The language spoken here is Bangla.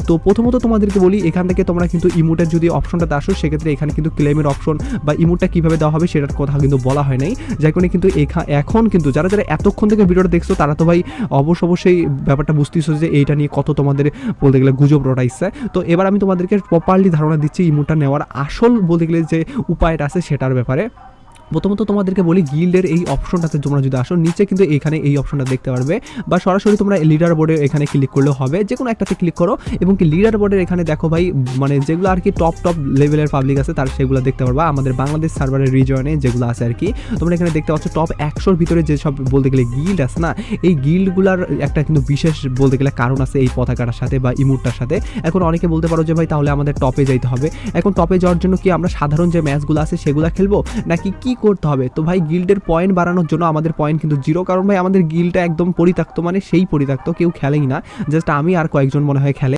তো প্রথমত তোমাদেরকে বলি, এখান থেকে তোমরা কিন্তু ইমোটের যদি অপশনটাতে আসো সেক্ষেত্রে এখানে কিন্তু ক্লেমের অপশন বা ইমোটটা কীভাবে দেওয়া হবে সেটার কথা কিন্তু বলা হয় নাই, যার কারণে কিন্তু এখন কিন্তু যারা এতক্ষণ থেকে ভিডিওটা দেখছো তারা তো ভাই অবশ্যই ব্যাপারটা বুঝতেছো যে এইটা নিয়ে কত তোমাদের বলতে গেলে গুজব রটাইছে। তো এবার আমি তোমাদেরকে প্রপারলি ধারণা দিচ্ছি ইমোটটা নেওয়ার আসল বলতে গেলে যে উপায়টা আছে সেটার ব্যাপারে। প্রথমত তোমাদেরকে বলি, গিল্ডের এই অপশনটাতে তোমরা যদি আসো নিচে কিন্তু এখানে এই অপশনটা দেখতে পারবে, বা সরাসরি তোমরা লিডার বোর্ডে এখানে ক্লিক করলেও হবে, যে কোনো একটাতে ক্লিক করো এবং কি লিডার বোর্ডের এখানে দেখো ভাই, মানে যেগুলো আর কি টপ লেভেলের পাবলিক আছে তার সেগুলো দেখতে পারবা আমাদের বাংলাদেশ সার্ভারের রিজনে যেগুলো আছে আর কি। তোমরা এখানে দেখতে পাচ্ছ টপ 100-র ভিতরে যে সব বলতে গেলে গিল্ড আছে না, এই গিল্ডগুলার একটা কিন্তু বিশেষ বলতে গেলে কারণ আছে এই পতাকাটার সাথে বা ইমোটটার সাথে। এখন অনেকে বলতে পারো যে ভাই তাহলে আমাদের টপে যাইতে হবে, এখন টপে যাওয়ার জন্য কি আমরা সাধারণ যে ম্যাচগুলো আছে সেগুলো খেলবো নাকি কি করতে হবে? তো ভাই গিল্ডের পয়েন্ট বাড়ানোর জন্য আমাদের পয়েন্ট কিন্তু 0, কারণ ভাই আমাদের গিল্ডটা একদম পরিত্যক্ত, মানে সেই পরিত্যক্ত, কেউ খেলেই না, জাস্ট আমি আর কয়েকজন মনে হয় খেলে।